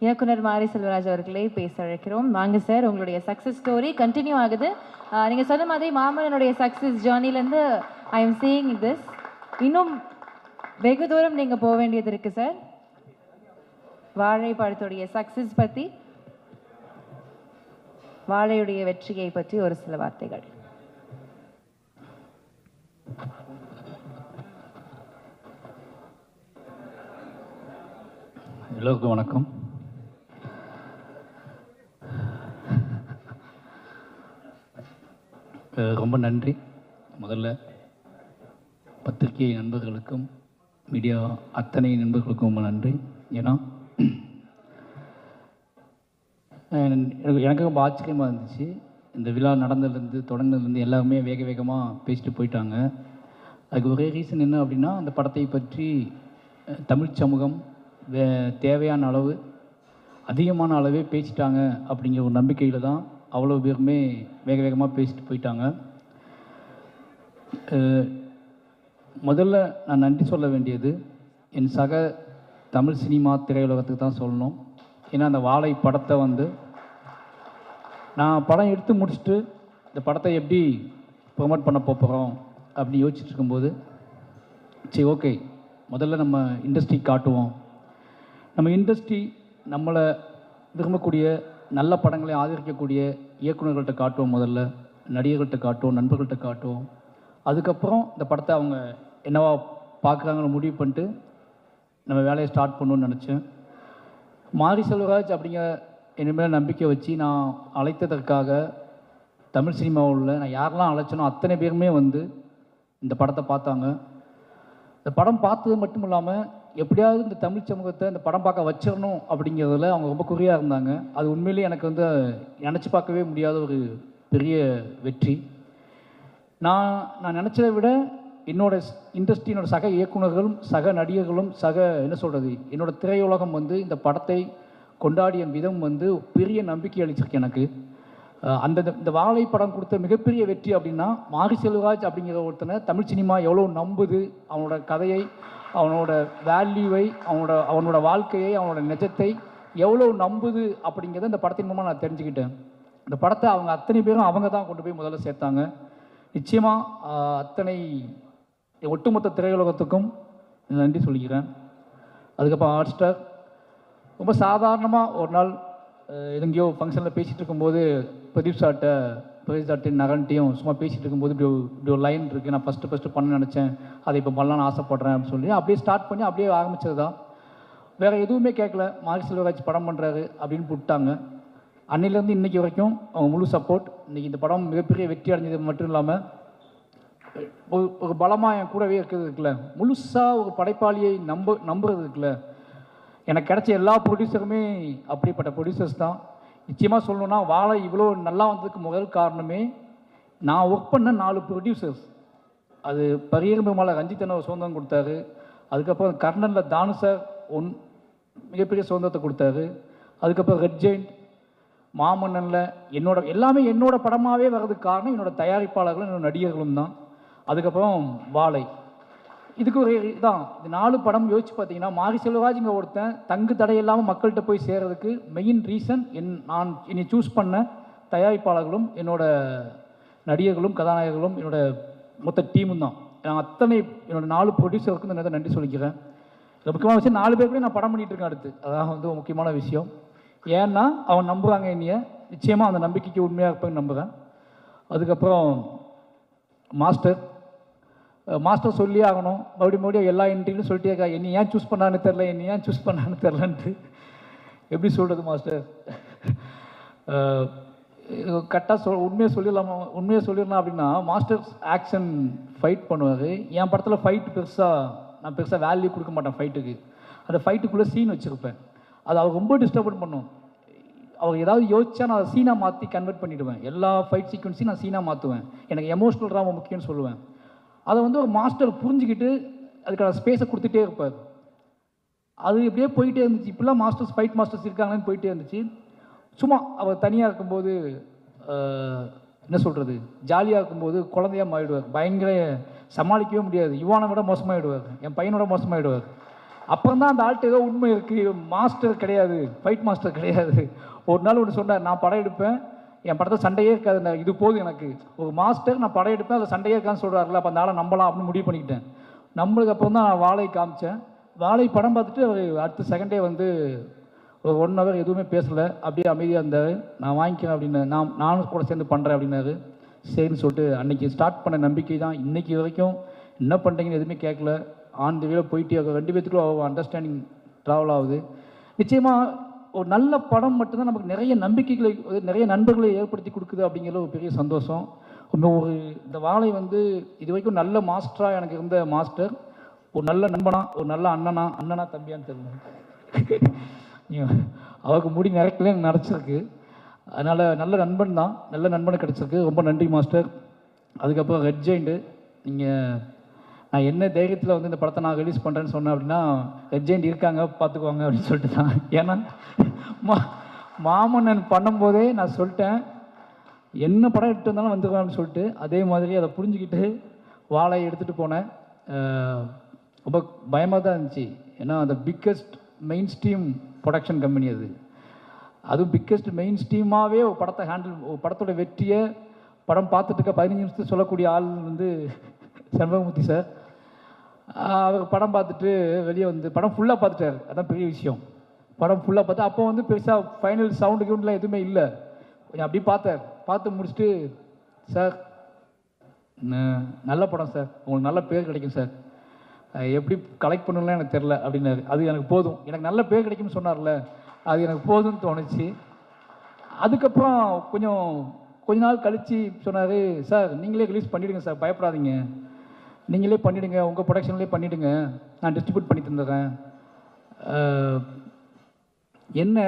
இயக்குனர் மாரி செல்வராஜ் அவர்களை பேச அழைக்கிறோம். வாங்க சார், உங்களுடைய சக்ஸஸ் ஸ்டோரி கண்டினியூ ஆகுது. நீங்கள் சொன்ன மாதிரி மாமன்னனுடைய சக்ஸஸ் ஜேர்னிலேருந்து ஐ எம் சீயிங் திஸ். இன்னும் வெகு தூரம் நீங்கள் போக வேண்டியது இருக்குது சார். வாழை படத்துடைய சக்ஸஸ் பற்றி, வாழையுடைய வெற்றியை பற்றி ஒரு சில வார்த்தைகள். எல்லோருக்கும் வணக்கம். ரொம்ப நன்றி. முதல்ல பத்திரிகை நண்பர்களுக்கும் மீடியா அத்தனை நண்பர்களுக்கும் ரொம்ப நன்றி. ஏன்னா எனக்கு ரொம்ப ஆச்சரியமாக இருந்துச்சு. இந்த விழா நடந்ததுலேருந்து தொடங்கினதுலேருந்து எல்லாருமே வேக வேகமாக பேசிட்டு போயிட்டாங்க. அதுக்கு ஒரே ரீசன் என்ன அப்படின்னா, அந்த படத்தை பற்றி தமிழ் சமூகம் தேவையான அளவு அதிகமான அளவே பேசிட்டாங்க அப்படிங்கிற ஒரு நம்பிக்கையில் தான் அவ்வளோ பேருமே வேக வேகமாக பேசிட்டு போயிட்டாங்க. முதல்ல நான் நன்றி சொல்ல வேண்டியது என் சக தமிழ் சினிமா திரையுலகத்துக்கு தான் சொல்லணும். ஏன்னா அந்த வாழை படத்தை நான் படம் எடுத்து முடிச்சுட்டு இந்த படத்தை எப்படி ப்ரொமோட் பண்ண போகிறோம் அப்படின்னு யோசிச்சுட்டு இருக்கும்போது, சரி ஓகே, முதல்ல நம்ம இண்டஸ்ட்ரி காட்டுவோம். நம்ம இண்டஸ்ட்ரி நம்மளை விரும்பக்கூடிய நல்ல படங்களை ஆதரிக்கக்கூடிய இயக்குநர்கள்ட்ட காட்டுவோம், முதல்ல நடிகர்கள்ட்ட காட்டுவோம், நண்பர்கள்ட்ட காட்டுவோம். அதுக்கப்புறம் இந்த படத்தை அவங்க என்னவா பார்க்குறாங்கன்னு முடிவு பண்ணிட்டு நம்ம வேலையை ஸ்டார்ட் பண்ணணும்னு நினச்சேன். மாரி செல்வராஜ் அப்படிங்கிற இனிமேல் நம்பிக்கை வச்சு நான் அழைத்ததற்காக தமிழ் சினிமாவில் நான் யாரெல்லாம் அழைச்சனோ அத்தனை பேருமே இந்த படத்தை பார்த்தாங்க. இந்த படம் பார்த்தது மட்டும் இல்லாமல் எப்படியாவது இந்த தமிழ் சமூகத்தை இந்த படம் பார்க்க வச்சிடணும் அப்படிங்கிறதுல அவங்க ரொம்ப குறியாக இருந்தாங்க. அது உண்மையிலேயே எனக்கு நினச்சி பார்க்கவே முடியாத ஒரு பெரிய வெற்றி. நான் நினச்சதை விட என்னோடய இண்டஸ்ட்ரி, என்னோடய சக இயக்குநர்களும் சக நடிகர்களும் என்னோடய திரையுலகம் இந்த படத்தை கொண்டாடிய விதம் பெரிய நம்பிக்கை அளிச்சிருக்கு எனக்கு. இந்த வாழை படம் கொடுத்த மிகப்பெரிய வெற்றி அப்படின்னா, மாரி செல்வராஜ் அப்படிங்கிற ஒருத்தனை தமிழ் சினிமா எவ்வளோ நம்புது, அவனோட கதையை, அவனோட வேல்யூவை, அவனோட வாழ்க்கையை, அவனோட நிஜத்தை எவ்வளோ நம்புது அப்படிங்கிறத இந்த படத்தின் மூலமாக நான் தெரிஞ்சுக்கிட்டேன். இந்த படத்தை அவங்க அத்தனை பேரும் அவங்க தான் கொண்டு போய் முதல்ல சேர்த்தாங்க. நிச்சயமாக அத்தனை ஒட்டுமொத்த திரையுலகத்துக்கும் நன்றி சொல்லிக்கிறேன். அதுக்கப்புறம் ஹாட் ஸ்டார் ரொம்ப சாதாரணமாக ஒரு நாள் எங்கேயோ ஃபங்க்ஷனில் பேசிகிட்டு இருக்கும்போது பிரதீப் சார்ட்டையும் நகன்ட்டையும் சும்மா பேசிகிட்டு இருக்கும்போது இப்படி ஒரு லைன் இருக்குது, நான் ஃபஸ்ட்டு பண்ண நினச்சேன், அதை இப்போ பண்ணலான்னு ஆசைப்பட்றேன் அப்படின்னு சொல்லி அப்படியே ஸ்டார்ட் பண்ணி அப்படியே ஆரம்பித்தது தான். வேறு எதுவுமே கேட்கல. மாரி செல்வராஜ் படம் பண்ணுறாரு அப்படின்னு விட்டாங்க. அன்னிலேருந்து இன்றைக்கி வரைக்கும் அவங்க முழு சப்போர்ட். இன்றைக்கி இந்த படம் மிகப்பெரிய வெற்றி அடைஞ்சது மட்டும் இல்லாமல் ஒரு பலமாக என் கூடவே இருக்கிறது இருக்குல்ல, முழுசாக ஒரு படைப்பாளியை நம்புறது இருக்குல்ல, எனக்கு கிடைச்ச எல்லா ப்ரொடியூசருமே அப்படிப்பட்ட ப்ரொடியூசர்ஸ் தான். நிச்சயமாக சொல்லணுன்னா வாழை இவ்வளோ நல்லா வந்ததுக்கு முதல் காரணமே நான் ஒர்க் பண்ண 4 ப்ரொடியூசர்ஸ். அது பரியர்மலை ரஞ்சித் அண்ணா சுதந்திரம் கொடுத்தாரு. அதுக்கப்புறம் கர்ணனில் தானு சார் மிகப்பெரிய சுதந்திரத்தை கொடுத்தாரு. அதுக்கப்புறம் ரெட் ஜெயிண்ட், மாமன்னனில் எல்லாமே என்னோட படமாகவே வர்றதுக்கு காரணம் என்னோடய தயாரிப்பாளர்களும் என்னோட நடிகர்களும் தான். அதுக்கப்புறம் வாழை, இதுக்கு ஒரு இதான். இந்த 4 படம் யோசிச்சு பார்த்தீங்கன்னா, மாரி செல்வராஜுங்க ஒருத்தன் தங்கு தடையில்லாமல் மக்கள்கிட்ட போய் சேர்றதுக்கு மெயின் ரீசன் நான் என்னை சூஸ் பண்ண தயாரிப்பாளர்களும் என்னோட நடிகர்களும் கதாநாயகர்களும் என்னோட மொத்த டீமும் தான். நான் என்னோட 4 ப்ரொடியூசருக்கும் இந்த நேரத்தை நன்றி சொல்லிக்கிறேன். இது முக்கியமான விஷயம், 4 பேருக்குமே நான் படம் பண்ணிகிட்டு இருக்கேன் அடுத்து. அதான் முக்கியமான விஷயம். ஏன்னா அவன் நம்புகிறாங்க என்னைய, நிச்சயமாக அந்த நம்பிக்கைக்கு உண்மையாக இருப்பேன்னு நம்புகிறேன். அதுக்கப்புறம் மாஸ்டர் சொல்லி ஆகணும். மறுபடியும் எல்லா இன்டர்வியூலும் சொல்லிட்டே இருக்கா, என்னை ஏன் சூஸ் பண்ணான்னு தெரிலன்ட்டு. எப்படி சொல்கிறது மாஸ்டர்? கரெக்டாக உண்மையாக சொல்லிடலாம் அப்படின்னா, மாஸ்டர் ஆக்ஷன் ஃபைட் பண்ணுவார். என் படத்தில் நான் பெருசாக வேல்யூ கொடுக்க மாட்டேன் ஃபைட்டுக்கு. அந்த ஃபைட்டுக்குள்ளே சீன் வச்சுருப்பேன். அது அவர் ரொம்ப டிஸ்டர்பன் பண்ணும். அவர் ஏதாவது யோசிச்சா நான் அதை சீனாக மாற்றி கன்வெர்ட் பண்ணிவிடுவேன். எல்லா ஃபைட் சீக்வன்ஸையும் நான் சீனாக மாற்றுவேன். எனக்கு எமோஷ்னல் ட்ராமா முக்கியம்னு சொல்லுவேன். அதை ஒரு மாஸ்டர் புரிஞ்சுக்கிட்டு அதுக்கான ஸ்பேஸை கொடுத்துட்டே இருப்பார். அது இப்படியே போயிட்டே இருந்துச்சு. இப்படிலாம் ஃபைட் மாஸ்டர்ஸ் இருக்காங்கன்னு போயிட்டே இருந்துச்சு. சும்மா அவர் தனியாக இருக்கும்போது ஜாலியாக இருக்கும்போது குழந்தையாக மாறிடுவார். பயங்கர சமாளிக்கவே முடியாது. யுவானை விட மோசமாகிடுவார், என் பையனோட மோசமாகிடுவார். அப்புறம் தான் அந்த ஆள்கிட்ட ஏதோ உண்மை இருக்குது, மாஸ்டர் கிடையாது, ஃபைட் மாஸ்டர் கிடையாது. ஒரு நாள் ஒன்று சொன்னார், நான் படம் எடுப்பேன், என் படத்தை சண்டையே இருக்காது, இது போதும் எனக்கு. ஒரு மாஸ்டர் நான் படம் எடுப்பேன், அதில் சண்டையே இருக்கான்னு சொல்கிறாருல, அப்போ அந்த ஆளை நம்பலாம் அப்படின்னு முடிவு பண்ணிக்கிட்டேன். நம்மளுக்கு அப்புறம் தான் நான் வாழை காமிச்சேன். வாழை படம் பார்த்துட்டு அவர் அடுத்த செகண்டே வந்து ஒரு 1 ஹவர் எதுவுமே பேசலை, அப்படியே அமைதியாக இருந்தார். நான் வாங்கிக்கிறேன் அப்படின்னு, நானும் கூட சேர்ந்து பண்ணுறேன் அப்படின்னாரு. சரின்னு சொல்லிட்டு அன்றைக்கி ஸ்டார்ட் பண்ண நம்பிக்கை தான் இன்றைக்கி வரைக்கும். என்ன பண்ணுறீங்கன்னு எதுவுமே கேட்கல, ஆன் தி வேல போயிட்டே 2 பேத்துக்குள்ள அண்டர்ஸ்டாண்டிங் ட்ராவல் ஆகுது. நிச்சயமாக ஒரு நல்ல படம் மட்டும்தான் நமக்கு நிறைய நம்பிக்கைகளை, நிறைய நண்பர்களை ஏற்படுத்தி கொடுக்குது அப்படிங்கிற ஒரு பெரிய சந்தோஷம். ஒரு இந்த வாழை வந்து இது வரைக்கும் நல்ல மாஸ்டராக எனக்கு இருந்த மாஸ்டர், ஒரு நல்ல நண்பனா, ஒரு நல்ல அண்ணனா தம்பியான்னு தெரியல, அவருக்கு முடி நிறைக்கல எனக்கு நினச்சிருக்கு. அதனால் நல்ல நண்பன் தான், நல்ல நண்பனை கிடச்சிருக்கு. ரொம்ப நன்றி மாஸ்டர். அதுக்கப்புறம் ரெட் ஜெயிண்ட்டு, நீங்கள் நான் என்ன தைரியத்தில் வந்து இந்த படத்தை நான் ரிலீஸ் பண்ணுறேன்னு சொன்னேன் அப்படின்னா, ரெட் ஜெயிண்ட் இருக்காங்க பார்த்துக்குவாங்க அப்படின்னு சொல்லிட்டு தான். ஏன்னா மாமன்னன் பண்ணும்போதே நான் சொல்லிட்டேன், என்ன படம் எடுத்து வந்தாலும் வந்துக்குவான்னு சொல்லிட்டு. அதே மாதிரி அதை புரிஞ்சுக்கிட்டு வாழை எடுத்துகிட்டு போனேன். ரொம்ப பயமாக தான் இருந்துச்சு. ஏன்னா அந்த biggest main stream production company அது. அதுவும் பிக்கஸ்ட் மெயின் ஸ்ட்ரீமாகவே ஒரு படத்தை ஒரு படத்தோட வெற்றியை படம் பார்த்துட்டு இருக்க 15 நிமிஷத்துக்கு சொல்லக்கூடிய ஆள் வந்து சண்முகமூர்த்தி சார். அவர் படம் பார்த்துட்டு வெளியே வந்து படம் ஃபுல்லாக பார்த்துட்டார். அதான் பெரிய விஷயம். படம் ஃபுல்லாக பார்த்து அப்போ வந்து பெருசாக ஃபைனல் சவுண்டு கிவுண்ட்லாம் எதுவுமே இல்லை, கொஞ்சம் அப்படி பார்த்து முடிச்சுட்டு, சார் நல்ல படம் சார், உங்களுக்கு நல்ல பேர் கிடைக்கும் சார், எப்படி கலெக்ட் பண்ணணும்லாம் எனக்கு தெரில அப்படின்னாரு. அது எனக்கு போதும், எனக்கு நல்ல பேர் கிடைக்கும்னு சொன்னார்ல, அது எனக்கு போதும்னு தோணுச்சு. அதுக்கப்புறம் கொஞ்ச நாள் கழித்து சொன்னார், சார் நீங்களே ரிலீஸ் பண்ணிவிடுங்க சார், பயப்படாதீங்க, நீங்களே பண்ணிவிடுங்க, உங்கள் ப்ரொடக்ஷன்லேயே பண்ணிவிடுங்க, நான் டிஸ்ட்ரிபியூட் பண்ணி தந்துடுறேன். என்ன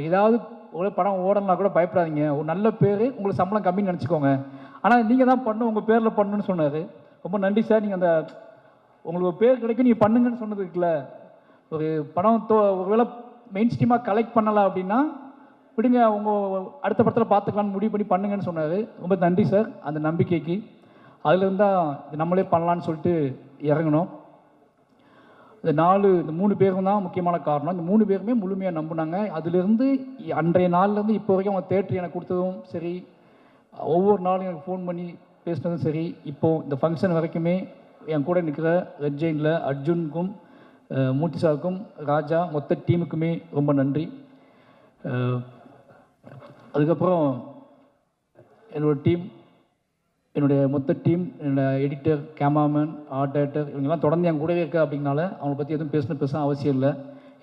ஏதாவது ஒரு படம் ஓடலாம் கூட பயப்படாதீங்க, ஒரு நல்ல பேர், உங்களுக்கு சம்பளம் கம்மின்னு நினச்சிக்கோங்க, ஆனால் நீங்கள் தான் பண்ணணும், உங்கள் பேரில் பண்ணணும்னு சொன்னார். ரொம்ப நன்றி சார், நீங்கள் அந்த உங்களுக்கு ஒரு பேர் கிடைக்கும் நீங்கள் பண்ணுங்கன்னு சொன்னது இருக்குல்ல. ஒரு படம் ஒருவேளை மெயின் ஸ்ட்ரீமாக கலெக்ட் பண்ணலாம் அப்படின்னா விடுங்க, உங்கள் அடுத்த படத்தில் பார்த்துக்கலான்னு முடிவு பண்ணி பண்ணுங்கன்னு சொன்னார். ரொம்ப நன்றி சார் அந்த நம்பிக்கைக்கு. அதுலேருந்து தான் நம்மளே பண்ணலான்னு சொல்லிட்டு இறங்கணும். இந்த 3 பேரும் தான் முக்கியமான காரணம். இந்த 3 பேருமே முழுமையாக நம்பினாங்க. அதுலேருந்து அன்றைய நாள்லேருந்து இப்போ வரைக்கும் அவங்க தேட்டர் எனக்கு கொடுத்ததும் சரி, ஒவ்வொரு நாளும் எனக்கு ஃபோன் பண்ணி பேசினதும் சரி, இப்போது இந்த ஃபங்க்ஷன் வரைக்குமே என் கூட நிற்கிற ரெட் ஜெயினில் அர்ஜுனுக்கும் மூர்த்தி சாருக்கும் ராஜா மொத்த டீமுக்குமே ரொம்ப நன்றி. அதுக்கப்புறம் என்னோடய டீம், என்னுடைய மொத்த டீம், என்னோடய எடிட்டர், கேமராமேன், ஆர்ட் டைரக்டர், இவங்கெல்லாம் தொடர்ந்து என் கூடவே இருக்கா அப்படின்னால அவங்கள பற்றி எதுவும் பேச அவசியம் இல்லை.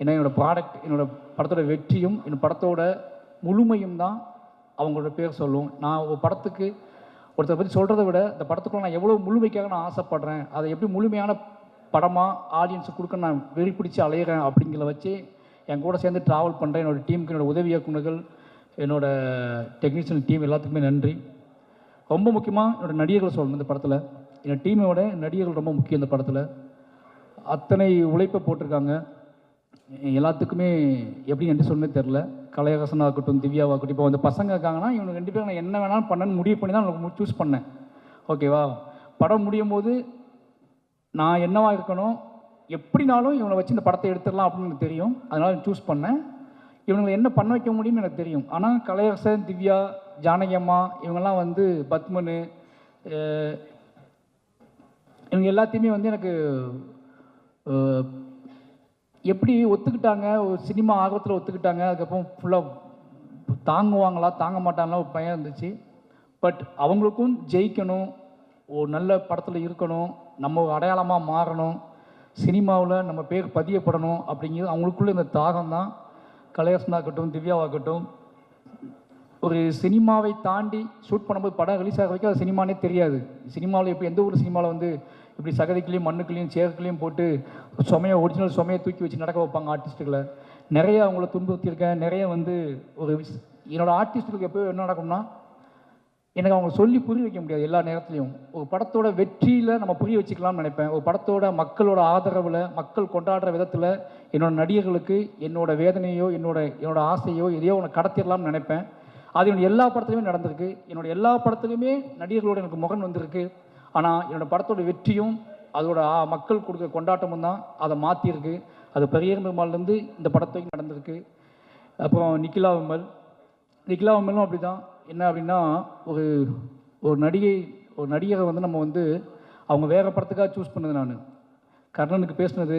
ஏன்னா என்னோடய ப்ராடக்ட், என்னோடய படத்தோட வெற்றியும் என் படத்தோட முழுமையும் தான் அவங்களோட பேர் சொல்லும். நான் ஒரு படத்துக்கு ஒருத்தரை பற்றி சொல்கிறத விட இந்த படத்துக்குள்ள நான் எவ்வளோ முழுமைக்காக நான் ஆசைப்பட்றேன், அதை எப்படி முழுமையான படமாக ஆடியன்ஸுக்கு கொடுக்க நான் வெறி பிடிச்சி அலையிறேன் அப்படிங்கிற வச்சு என் கூட சேர்ந்து ட்ராவல் பண்ணுறேன். என்னோடய டீமுக்கு, என்னோடய உதவி இயக்குநர்கள், என்னோடய டெக்னீஷியன் டீம் எல்லாத்துக்குமே நன்றி. ரொம்ப முக்கியமாக என்னோடய நடிகர்கள் சொல்லணும். இந்த படத்தில் என்னோடய டீமோட நடிகர்கள் ரொம்ப முக்கியம். இந்த படத்தில் அத்தனை உழைப்பை போட்டிருக்காங்க. எல்லாத்துக்குமே எப்படி நன்றி சொன்னே தெரில. கலையரசனாகட்டும், திவ்யாவாகட்டும், இப்போ அந்த பசங்க இருக்காங்கன்னா இவங்க 2 பேரும் நான் என்ன வேணாலும் பண்ணணும்னு முடிவு பண்ணி தான் எனக்கு சூஸ் பண்ணேன். ஓகேவா, படம் முடியும் போது நான் என்னவா இருக்கணும், எப்படினாலும் இவங்களை வச்சு இந்த படத்தை எடுத்துடலாம் அப்படின்னு எனக்கு தெரியும். அதனால் சூஸ் பண்ணேன். இவங்களை என்ன பண்ண வைக்க முடியும்னு எனக்கு தெரியும். ஆனால் கலையரசன், திவ்யா, ஜானகி அம்மா, இவங்கெல்லாம் வந்து பத்மனு, இவங்க எல்லாத்தையுமே வந்து எனக்கு எப்படி ஒத்துக்கிட்டாங்க, ஒரு சினிமா ஆர்வத்தில் ஒத்துக்கிட்டாங்க. அதுக்கப்புறம் ஃபுல்லாக தாங்குவாங்களா தாங்க மாட்டாங்களா ஒரு பயம் இருந்துச்சு. பட் அவங்களுக்கும் ஜெயிக்கணும், ஒரு நல்ல படத்தில் இருக்கணும், நம்ம ஒரு அடையாளமாக மாறணும், சினிமாவில் நம்ம பேர் பதியப்படணும் அப்படிங்கிறது அவங்களுக்குள்ள இந்த தாகம் தான். கலையரசனாகட்டும், திவ்யாவாகட்டும், ஒரு சினிமாவை தாண்டி ஷூட் பண்ணும்போது படம் ரிலீஸ் ஆக வரைக்கும் அது சினிமானே தெரியாது. சினிமாவில் இப்போ எந்த ஒரு சினிமாவில் வந்து இப்படி சகதிக்குள்ளேயும் மண்ணுக்குள்ளேயும் சேருக்குள்ளேயும் போட்டு ஒரிஜினல் சுமையை தூக்கி வச்சு நடக்க வைப்பாங்க ஆர்டிஸ்ட்டுகளை. நிறைய அவங்கள துன்புறுத்தியிருக்கேன். நிறைய வந்து என்னோடய ஆர்டிஸ்ட்டுகளுக்கு எப்போ என்ன நடக்கும்னா, எனக்கு அவங்க சொல்லி புரிய வைக்க முடியாது எல்லா நேரத்துலையும். ஒரு படத்தோட வெற்றியில் நம்ம புரிய வச்சுக்கலாம்னு நினைப்பேன். ஒரு படத்தோட மக்களோட ஆதரவில், மக்கள் கொண்டாடுற விதத்தில் என்னோடய நடிகர்களுக்கு என்னோட வேதனையோ என்னோட ஆசையோ எதையோ ஒன்று கடத்திடலாம்னு நினைப்பேன். அது என்னோடய எல்லா படத்துலையுமே நடந்திருக்கு. என்னோடய எல்லா படத்துலையுமே நடிகர்களோட எனக்கு முகன் வந்திருக்கு. ஆனால் என்னோடய படத்தோட வெற்றியும் அதோட மக்கள் கொடுக்குற கொண்டாட்டமும் தான் அதை மாற்றிருக்கு. அது பெரியர் பெருமாள்லேருந்து இந்த படத்துக்கு நடந்திருக்கு. அப்புறம் நிக்கிலா விமலும் அப்படி தான். என்ன அப்படின்னா ஒரு ஒரு நடிகரை வந்து நம்ம வந்து அவங்க வேறு படத்துக்காக சூஸ் பண்ணது. நான் கர்ணனுக்கு பேசினது,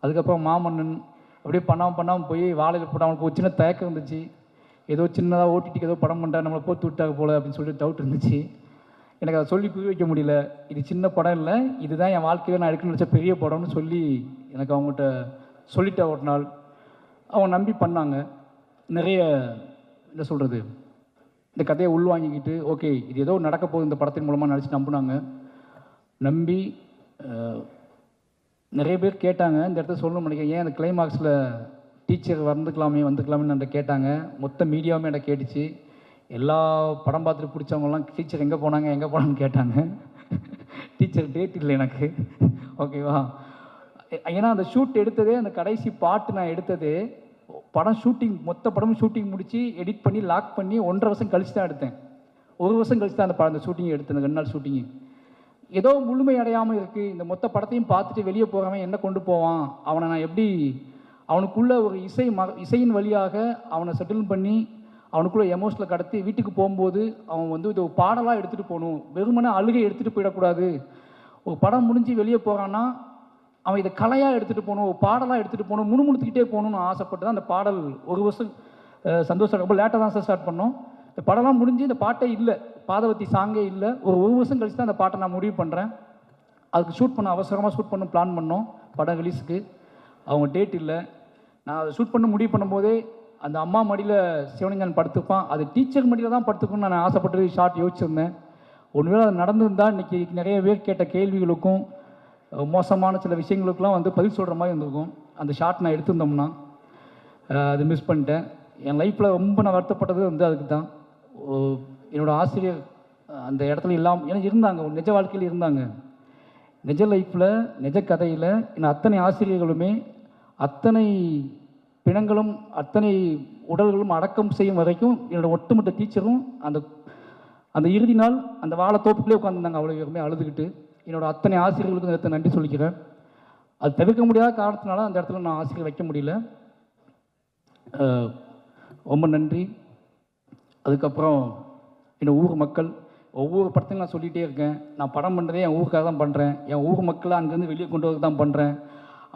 அதுக்கப்புறம் மாமன்னன், அப்படியே பண்ணாமல் போய் வாழையில் போட்டு அவனுக்கு ஒரு சின்ன தயக்கம் இருந்துச்சு. ஏதோ சின்னதாக ஓடிடிக்கு ஏதோ படம் பண்ணுறா, நம்மளை போட்டு விட்டாங்க போல் அப்படின்னு சொல்லிட்டு டவுட் இருந்துச்சு. எனக்கு அதை சொல்லி புரிய வைக்க முடியல. இது சின்ன படம் இல்லை, இதுதான் என் வாழ்க்கையில் நான் எடுக்கணும்னு நினச்ச பெரிய படம்னு சொல்லி எனக்கு அவங்ககிட்ட சொல்லிட்டேன். ஒரு நாள் அவங்க நம்பி பண்ணாங்க. நிறைய என்ன சொல்கிறது, இந்த கதையை உள்வாங்கிக்கிட்டு ஓகே இது ஏதோ நடக்க போகுது இந்த படத்தின் மூலமாக நினச்சி நம்பினாங்க. நம்பி நிறைய பேர் கேட்டாங்க, இந்த இடத்துல சொல்லணும்னு நினைக்கிறேன், ஏன் அந்த கிளைமாக்ஸில் டீச்சர் வந்துக்கலாமே என்கிட்ட கேட்டாங்க. மொத்த மீடியாவுமே என்கிட்ட கேட்டுச்சு. எல்லா படம் பார்த்துட்டு பிடிச்சவங்கலாம் டீச்சர் எங்கே போனாங்கன்னு கேட்டாங்க. டீச்சர் டேட் இல்லை எனக்கு, ஓகேவா? ஏன்னா அந்த ஷூட் எடுத்ததே, அந்த கடைசி பாட்டு நான் எடுத்ததே மொத்த படமும் ஷூட்டிங் முடித்து எடிட் பண்ணி லாக் பண்ணி 1.5 வருஷம் கழிச்சு தான் எடுத்தேன். 1 வருஷம் கழிச்சு தான் அந்த ஷூட்டிங் எடுத்தேன். 2 நாள் ஷூட்டிங்கு ஏதோ முழுமை அடையாமல் இருக்குது. இந்த மொத்த படத்தையும் பார்த்துட்டு வெளியே போகிறவன் என்ன கொண்டு போவான், அவனை நான் எப்படி அவனுக்குள்ளே ஒரு இசையின் வழியாக அவனை செட்டில் பண்ணி அவனுக்குள்ளே எமோஷனில் கடத்தி வீட்டுக்கு போகும்போது அவன் வந்து இது ஒரு பாடலாக எடுத்துகிட்டு போகணும், வெறுமனே அழுகை எடுத்துகிட்டு போயிடக்கூடாது. ஒரு படம் முடிஞ்சு வெளியே போகிறான்னா அவன் இதை கலையாக எடுத்துகிட்டு போகணும், ஒரு பாடலாக எடுத்துகிட்டு போகணும், முணுமுணுத்துக்கிட்டே போகணும்னு ஆசைப்பட்டு தான் அந்த பாடல் 1 வருஷம் சந்தோஷம். ரொம்ப லேட்டாக தான் சார் ஸ்டார்ட் பண்ணோம். இந்த படம்லாம் முடிஞ்சு இந்த பாட்டே இல்லை, பாதவத்தி சாங்கே இல்லை. ஒரு வருஷம் கழிச்சு தான் அந்த பாட்டை நான் முடிவு பண்ணுறேன். அதுக்கு அவசரமாக ஷூட் பண்ண பிளான் பண்ணோம். படம் ரிலீஸுக்கு அவங்க டேட் இல்லை. நான் அதை ஷூட் பண்ண முடிவு பண்ணும்போதே அந்த அம்மா மடியில் சிவனஞ்சன் படுத்துப்பான், அது டீச்சர் மடியில் தான் படுத்துக்கணும்னு நான் ஆசைப்பட்டு ஷார்ட் யோசிச்சிருந்தேன். ஒருவேளை அது நடந்திருந்தால் இன்றைக்கி நிறைய பேர் கேட்ட கேள்விகளுக்கும் மோசமான சில விஷயங்களுக்கெல்லாம் வந்து பதில் சொல்கிற மாதிரி இருந்திருக்கும். அந்த ஷார்ட் நான் எடுத்திருந்தோம்னா அது மிஸ் பண்ணிட்டேன். என் லைஃப்பில் ரொம்ப நான் வருத்தப்பட்டது வந்து அதுக்கு தான். என்னோடய ஆசிரியர் அந்த இடத்துல இல்லாமல் எனக்கு இருந்தாங்க, ஒரு நிஜ வாழ்க்கையில் இருந்தாங்க. நிஜ லைஃப்பில் நிஜ கதையில் இன்னும் அத்தனை ஆசிரியர்களுமே அத்தனை பிணங்களும் அத்தனை உடல்களும் அடக்கம் செய்யும் வரைக்கும் என்னோடய ஒட்டுமொத்த டீச்சரும் அந்த இறுதி நாள் அந்த வாழைத்தோப்புக்குள்ளே உட்காந்துருந்தாங்க. அவ்வளோ பேருமே அழுதுகிட்டு. என்னோடய அத்தனை ஆசிரியர்களுக்கும் நேரத்தை நன்றி சொல்லிக்கிறேன். அது தவிர்க்க முடியாத காரணத்தினால அந்த இடத்துல நான் ஆசிரியர் வைக்க முடியல. ரொம்ப நன்றி. அதுக்கப்புறம் என்னோடய ஊர் மக்கள், ஒவ்வொரு படத்தையும் நான் சொல்லிகிட்டே இருக்கேன், நான் படம் பண்ணுறதே என் ஊருக்காக தான் பண்ணுறேன், என் ஊர் மக்களை அங்கேருந்து வெளியே கொண்டு வரது தான் பண்ணுறேன்.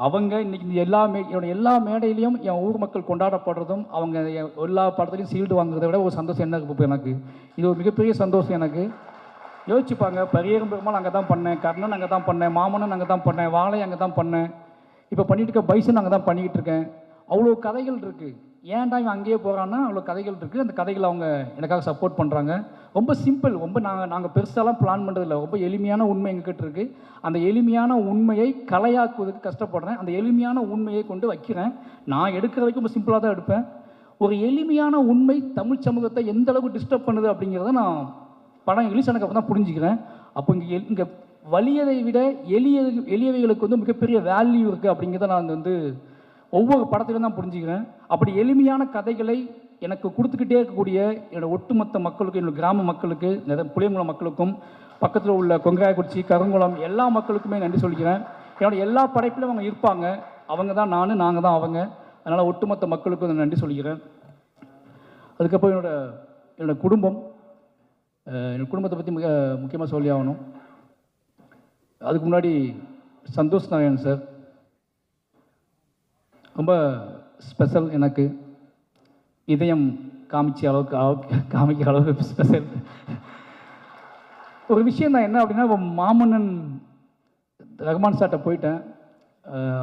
அவங்க இன்றைக்கி இந்த என்னோட எல்லா மேடையிலையும் என் ஊர் மக்கள் கொண்டாடப்படுறதும் அவங்க எல்லா படத்துலையும் சீல்டு வாங்குறதை விட ஒரு சந்தோஷம் என்ன இருக்குது இப்போ எனக்கு. இது ஒரு மிகப்பெரிய சந்தோஷம் எனக்கு. யோசிச்சுப்பாங்க, பெரியரும் பெருமாள் அங்கே தான் பண்ணேன், கர்ணன் அங்கே தான் பண்ணேன், மாமன்னன் அங்கே தான் பண்ணேன், வாழை அங்கே தான் பண்ணேன், இப்போ பண்ணிட்டு இருக்க பைசன் அங்கே தான் பண்ணிக்கிட்டு இருக்கேன். அவ்வளோ கதைகள் இருக்குது. ஏன்டா இவன் அங்கேயே போகிறான்னா அவ்வளோ கதைகள் இருக்குது. அந்த கதைகளை அவங்க எனக்காக சப்போர்ட் பண்ணுறாங்க. ரொம்ப சிம்பிள், ரொம்ப நாங்கள் பெருசாலாம் பிளான் பண்ணுறதில்ல. ரொம்ப எளிமையான உண்மை எங்ககிட்ட இருக்குது. அந்த எளிமையான உண்மையை கலையாக்குவதற்கு கஷ்டப்படுறேன். அந்த எளிமையான உண்மையை கொண்டு வைக்கிறேன். நான் எடுக்கிற வரைக்கும் ரொம்ப சிம்பிளாக தான் எடுப்பேன். ஒரு எளிமையான உண்மை தமிழ் சமூகத்தை எந்த அளவுக்கு டிஸ்டர்ப் பண்ணுது அப்படிங்கிறத நான் படம் ரிலீஸ் ஆனதுக்கு அப்புறம் தான் புரிஞ்சுக்கிறேன். அப்போ இங்கே வலியதை விட எளியவைகளுக்கு வந்து மிகப்பெரிய வேல்யூ இருக்குது அப்படிங்கிறத நான் வந்து ஒவ்வொரு படத்திலும் தான் புரிஞ்சுக்கிறேன். அப்படி எளிமையான கதைகளை எனக்கு கொடுத்துக்கிட்டே இருக்கக்கூடிய என்னோடய ஒட்டுமொத்த மக்களுக்கும், என்னோடய கிராம மக்களுக்கு, புளியங்குளம் மக்களுக்கும், பக்கத்தில் உள்ள கொங்காயக்குறிச்சி, கருங்குளம் எல்லா மக்களுக்குமே நன்றி சொல்லிக்கிறேன். என்னோடய எல்லா படைப்பிலும் அவங்க இருப்பாங்க. அவங்க தான் நாங்கள் தான் அவங்க. அதனால் ஒட்டுமொத்த மக்களுக்கும் நன்றி சொல்லிக்கிறேன். அதுக்கப்புறம் என்னோடய குடும்பம், என்னோடய குடும்பத்தை பற்றி மிக முக்கியமாக சொல்லி ஆகணும். அதுக்கு முன்னாடி சந்தோஷ் நாராயணன் சார் ரொம்ப ஸ்பெஷல். எனக்கு இதயம் காமிக்கிற அளவுக்கு ஸ்பெஷல் ஒரு விஷயம் தான். என்ன அப்படின்னா, இப்போ மாமன்னன் ரகுமான் சார்கிட்ட போயிட்டேன்.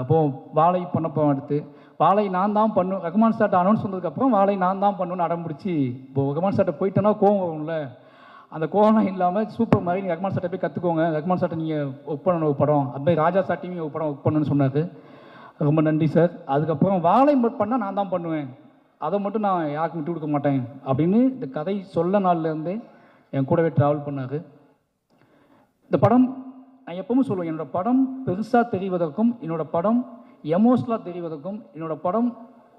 அப்போது வாழை பண்ணப்போ எடுத்து வாழை நான் தான் பண்ணும், ரகுமான் சார்ட்ட அனௌன்ஸ் பண்ணதுக்கப்புறம் வாழை நான் தான் பண்ணுன்னு அடம் பிடிச்சி, இப்போது ரகுமான் சார்ட்ட போயிட்டேன்னா கோவம் வரும்ல, அந்த கோவம் இல்லாமல் சூப்பர் மாதிரி நீங்கள் ரகுமான் சார்ட்ட போய் கற்றுக்கோங்க, ரகுமான் சார்ட்ட நீங்கள் ஒர்க் பண்ணணும் ஒரு படம், அது மாதிரி ராஜா சார்ட்டையும் ஒரு படம் ஒர்க் பண்ணணும்னு சொன்னார். ரொம்ப நன்றி சார். அதுக்கப்புறம் வாழை பண்ணால் நான் தான் பண்ணுவேன், அதை மட்டும் நான் யாருக்கும் விட்டு கொடுக்க மாட்டேன் அப்படின்னு இந்த கதை சொல்ல நாள்லேருந்தே என் கூடவே ட்ராவல் பண்ணார். இந்த படம் நான் எப்பவும் சொல்லுவேன், என்னோடய படம் பெருசாக தெரிவதற்கும், என்னோடய படம் எமோஷனலாக தெரிவதற்கும், என்னோடய படம்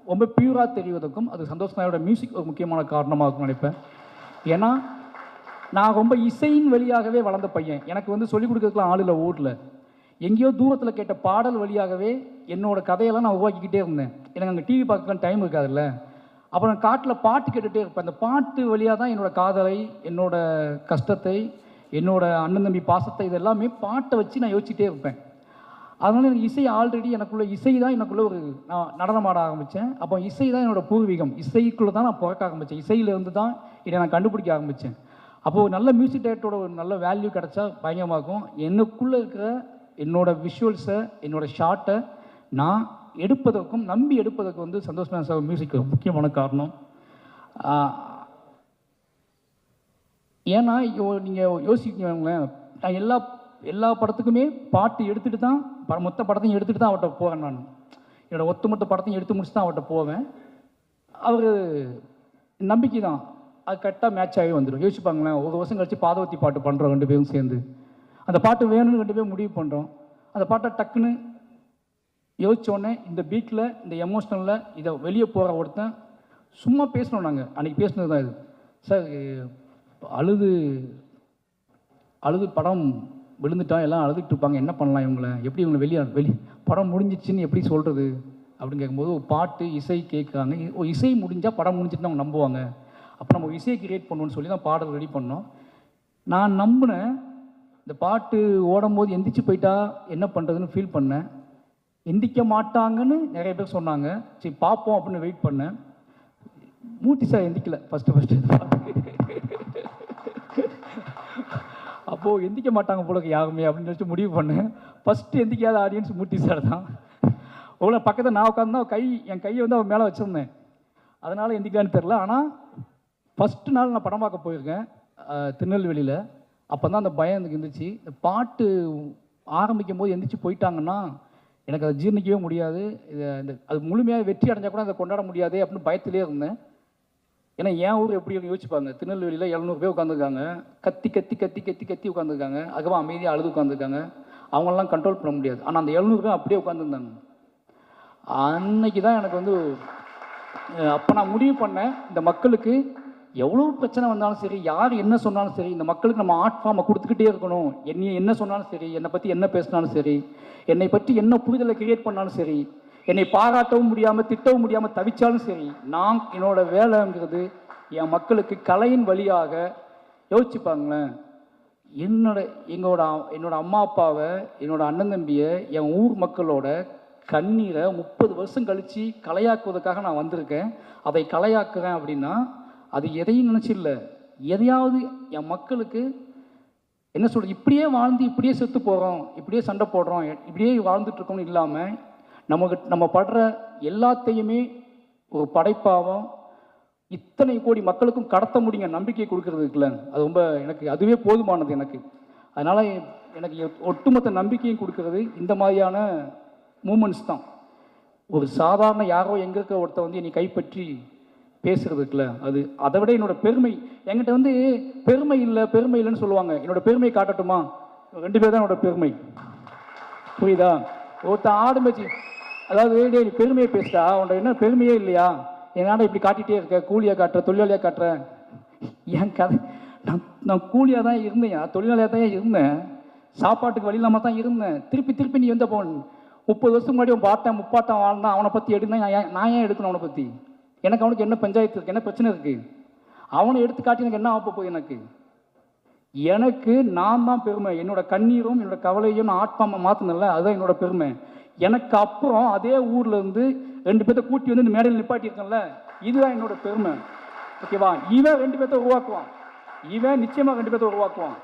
ரொம்ப பியூராக தெரிவதற்கும் அது சந்தோஷ் நாயோட மியூசிக் ஒரு முக்கியமான காரணமாக இருக்கும்னு நினைப்பேன். ஏன்னா நான் ரொம்ப இசையின் வழியாகவே வளர்ந்த பையன். எனக்கு வந்து சொல்லிக் கொடுக்கறதுக்குலாம் ஆள் இல்லை ஊரில். எங்கேயோ தூரத்தில் கேட்ட பாடல் வழியாகவே என்னோடய கதையெல்லாம் நான் உருவாக்கிக்கிட்டே இருந்தேன். எனக்கு அங்கே டிவி பார்க்கலாம் டைம் இருக்காதுல்ல. அப்புறம் நான் காட்டில் பாட்டு கேட்டுகிட்டே இருப்பேன். அந்த பாட்டு வழியாக தான் என்னோடய காதலை, என்னோடய கஷ்டத்தை, என்னோடய அண்ணன் தம்பி பாசத்தை, இதெல்லாமே பாட்டை வச்சு நான் யோசிச்சுட்டே இருப்பேன். அதனால் எனக்கு இசை ஆல்ரெடி எனக்குள்ளே இசை தான் எனக்குள்ளே ஒரு நான் நடனம் ஆட ஆரம்பித்தேன். அப்போ இசை தான் என்னோடய பூர்வீகம். இசைக்குள்ளே தான் நான் பிறக்க ஆரம்பித்தேன். இசையிலேருந்து தான் இதை நான் கண்டுபிடிக்க ஆரம்பித்தேன். அப்போது நல்ல மியூசிக் டைரக்டரோட ஒரு நல்ல வேல்யூ கிடச்சா பயங்கரமாக இருக்கும். எனக்குள்ளே இருக்கிற என்னோடய விஷுவல்ஸை, என்னோடய ஷார்ட்டை நான் எடுப்பதற்கும் நம்பி எடுப்பதற்கு வந்து சந்தோஷ் சார் மியூசிக் முக்கியமான காரணம். ஏன்னா நீங்கள் யோசிக்கீங்களேன், நான் எல்லா படத்துக்குமே பாட்டு எடுத்துகிட்டு தான் மொத்த படத்தையும் எடுத்துகிட்டு தான் அவர்கிட்ட போவேன். நான் என்னோடய ஒட்டுமொத்த படத்தையும் எடுத்து முடிச்சு தான் அவர்கிட்ட போவேன். அவர் நம்பிக்கை தான், அது கரெக்டாக மேட்ச் ஆகி வந்துடும். யோசிப்பாங்களேன், ஒரு வருஷம் கழிச்சு பாதவத்தி பாட்டு பண்ணுறோம் 2 பேரும் சேர்ந்து. அந்த பாட்டு வேணும்னு 2 பேரும் முடிவு பண்ணுறோம். அந்த பாட்டை டக்குன்னு யோசித்தோடனே இந்த பீட்டில், இந்த எமோஷ்னலில் இதை வெளியே போகிற ஒருத்தன் சும்மா பேசணும். நாங்கள் அன்றைக்கி பேசினது தான் இது. சார் அழுது படம் விழுந்துட்டா எல்லாம் அழுதுகிட்டு இருப்பாங்க, என்ன பண்ணலாம் இவங்களை, எப்படி இவங்களை படம் முடிஞ்சிச்சுன்னு எப்படி சொல்கிறது அப்படின்னு கேட்கும்போது ஒரு பாட்டு இசை கேட்குறாங்க. இசை முடிஞ்சால் படம் முடிஞ்சிட்டு அவங்க நம்புவாங்க. அப்போ நம்ம இசையை கிரியேட் பண்ணணும்னு சொல்லி தான் பாடல் ரெடி பண்ணோம். நான் நம்பினேன். இந்த பாட்டு ஓடும்போது எந்திரிச்சு போயிட்டா என்ன பண்ணுறதுன்னு ஃபீல் பண்ணேன். எந்திரிக்க மாட்டாங்கன்னு நிறைய பேர் சொன்னாங்க. சரி பார்ப்போம் அப்படின்னு வெயிட் பண்ணேன். மூர்த்தி சார் எந்திக்கல ஃபஸ்ட்டு. அப்போது எந்திக்க மாட்டாங்க போல யாருமே அப்படின்னு சொல்லிட்டு முடிவு பண்ணேன். ஃபஸ்ட்டு எந்திக்காத ஆடியன்ஸ் மூர்த்தி சார் தான். அவ்வளோ பக்கத்தில் நான் உட்காந்து என் கையை வந்து அவர் மேலே வச்சுருந்தேன். அதனால் எந்திக்கலான்னு தெரில. ஆனால் ஃபஸ்ட்டு நாள் நான் படம் பார்க்க போயிருக்கேன் திருநெல்வேலியில். அப்போ தான் அந்த பயம் எனக்கு இருந்துச்சு. இந்த பாட்டு ஆரம்பிக்கும் போது எந்திரிச்சு போயிட்டாங்கன்னா எனக்கு அதை ஜீர்ணிக்கவே முடியாது. அது முழுமையாக வெற்றி அடைஞ்சால் கூட அதை கொண்டாட முடியாது அப்படின்னு பயத்திலே இருந்தேன். ஏன்னா என் ஊர் எப்படி யோசிப்பாங்க, திருநெல்வேலியில் 700 பேர் உட்காந்துருக்காங்க, கத்தி கத்தி கத்தி கத்தி கத்தி உட்காந்துருக்காங்க. அதுக்கப்புறம் அமைதியாக அழுது உட்காந்துருக்காங்க. அவங்களெலாம் கண்ட்ரோல் பண்ண முடியாது. ஆனால் அந்த 700 பேர் அப்படியே உட்காந்துருந்தாங்க. அன்னைக்கு தான் எனக்கு வந்து அப்போ நான் முடிவு பண்ணேன், இந்த மக்களுக்கு எவ்வளோ பிரச்சனை வந்தாலும் சரி, யார் என்ன சொன்னாலும் சரி, இந்த மக்களுக்கு நம்ம ஆர்ட் ஃபார்மை கொடுத்துக்கிட்டே இருக்கணும். என்ன சொன்னாலும் சரி, என்னை பற்றி என்ன பேசினாலும் சரி, என்னை பற்றி என்ன புரிதலை கிரியேட் பண்ணாலும் சரி, என்னை பாராட்டவும் முடியாமல் திட்டவும் முடியாமல் தவிச்சாலும் சரி, நான் என்னோட வேலைங்கிறது என் மக்களுக்கு கலையின் வழியாக யோசிச்சுப்பாங்களேன். என்னோட அம்மா அப்பாவை, என்னோட அண்ணன் தம்பியை, என் ஊர் மக்களோட கண்ணீரை 30 வருஷம் கழித்து கலையாக்குவதற்காக நான் வந்திருக்கேன். அதை கலையாக்குறேன் அப்படின்னா அது எதையும் நினச்சில்ல, எதையாவது என் மக்களுக்கு என்ன சொல்கிறது, இப்படியே வாழ்ந்து இப்படியே செத்து போகிறோம், இப்படியே சண்டை போடுறோம், இப்படியே வாழ்ந்துட்டுருக்கோம்னு இல்லாமல் நம்ம படுற எல்லாத்தையுமே ஒரு படைப்பாகவும் இத்தனை கோடி மக்களுக்கும் கடத்த முடியுங்க நம்பிக்கை கொடுக்கறது இருக்குல்ல, அது ரொம்ப எனக்கு அதுவே போதுமானது எனக்கு. அதனால் எனக்கு ஒட்டுமொத்த நம்பிக்கையும் கொடுக்கறது இந்த மாதிரியான மூமெண்ட்ஸ் தான். ஒரு சாதாரண யாரோ எங்கே இருக்க ஒருத்தர் வந்து என்னை கைப்பற்றி பேசுறது இருக்குல்ல, அது அதை விட என்னோட பெருமை. என்கிட்ட வந்து பெருமை இல்லைன்னு சொல்லுவாங்க. என்னோட பெருமையை காட்டட்டுமா? 2 பேர் தான் என்னோட பெருமை. புரியுதா? ஒருத்தன் ஆடும்பச்சு, அதாவது நீ பெருமையை பேசுடா, உன்ட என்ன பெருமையே இல்லையா, என்னாட இப்படி காட்டிகிட்டே இருக்க, கூலியாக காட்டுற, தொழிலாளியாக காட்டுற. என் கதை, நான் கூலியாக தான் இருந்தேன், தொழிலாளியாக தான் இருந்தேன், சாப்பாட்டுக்கு வழி இல்லாமல் தான் இருந்தேன். திருப்பி நீ வந்து அப்போ 30 வருஷம் முன்னாடி உன் பாட்டன் முப்பாட்டம் வாழ்ந்தான், அவனை பற்றி எடுனா நான் ஏன் எடுக்கணும்? அவனை பற்றி எனக்கு அவனுக்கு என்ன பஞ்சாயத்து இருக்குது, என்ன பிரச்சனை இருக்குது? அவனை எடுத்து காட்டி எனக்கு என்ன ஆக போகுது? எனக்கு நான் தான் பெருமை. என்னோட கண்ணீரும் என்னோட கவலையும் நான் ஆட்பாமை மாற்றினல, அதுதான் என்னோட பெருமை. எனக்கு அப்புறம் அதே ஊரில் இருந்து 2 பேர்த்த கூட்டி வந்து இந்த மேடையில் நிப்பாட்டியிருக்கேன்ல, இதுதான் என்னோட பெருமை. ஓகேவா? இவன் 2 பேர்த்த உருவாக்குவான், இவன் நிச்சயமாக 2 பேர்த்த உருவாக்குவான்.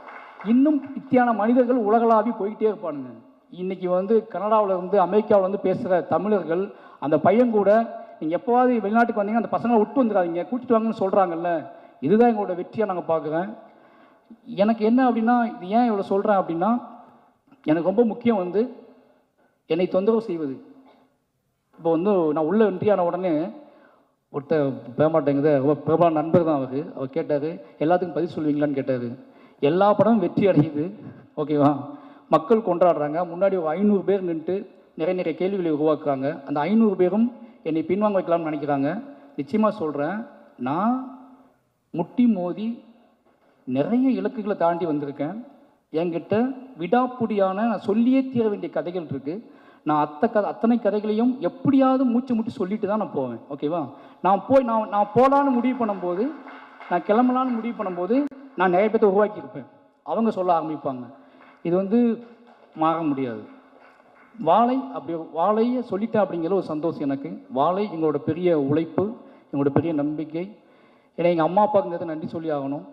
இன்னும் இத்தியான மனிதர்கள் உலகளாவி போய்கிட்டே இருப்பானுங்க. இன்னைக்கு வந்து கனடாவில் இருந்து அமெரிக்காவில் வந்து பேசுகிற தமிழர்கள், அந்த பையன் கூட நீங்கள் எப்போவாது வெளிநாட்டுக்கு வந்தீங்கன்னா அந்த பசங்களை விட்டு வந்துடாதீங்க, கூட்டிட்டு வாங்கன்னு சொல்கிறாங்கல்ல, இதுதான் எங்களோட வெற்றியாக நாங்கள் பார்க்குறேன். எனக்கு என்ன அப்படின்னா, இது ஏன் இவ்வளோ சொல்கிறேன் அப்படின்னா, எனக்கு ரொம்ப முக்கியம் வந்து என்னை தொந்தரவு செய்வது. இப்போ வந்து நான் உள்ள என்ட்ரியான உடனே ஒருத்தர் பேச மாட்டேங்குது, பிரபல நண்பர் தான் அவர் கேட்டார், எல்லாத்துக்கும் பதில் சொல்லுவீங்களான்னு கேட்டார். எல்லா படமும் வெற்றி அடையுது, ஓகேவா, மக்கள் கொண்டாடுறாங்க. முன்னாடி ஒரு 500 பேர் நின்றுட்டு நிறைய கேள்விகளை உருவாக்குறாங்க. அந்த 500 பேரும் என்னை பின்வாங்க வைக்கலாம்னு நினைக்கிறாங்க. நிச்சயமாக சொல்கிறேன், நான் முட்டி மோதி நிறைய இலக்குகளை தாண்டி வந்திருக்கேன். என்கிட்ட விடாப்புடியான நான் சொல்லியே தீர வேண்டிய கதைகள் இருக்குது. நான் அத்தனை கதைகளையும் எப்படியாவது மூச்சு முட்டி சொல்லிட்டு தான் நான் போவேன். ஓகேவா? நான் போகலான்னு முடிவு பண்ணும்போது, நான் கிளம்பலான்னு முடிவு பண்ணும்போது நான் நிறைய பேர்த்த உருவாக்கியிருப்பேன். அவங்க சொல்ல ஆரம்பிப்பாங்க. இது வந்து மாற முடியாது. வாழையை சொல்லிட்டேன் அப்படிங்கிற ஒரு சந்தோஷம் எனக்கு. வாழை எங்களோட பெரிய உழைப்பு, எங்களோட பெரிய நம்பிக்கை. ஏன்னா எங்கள் அம்மா அப்பாவுக்கு இந்த நன்றி சொல்லி ஆகணும்.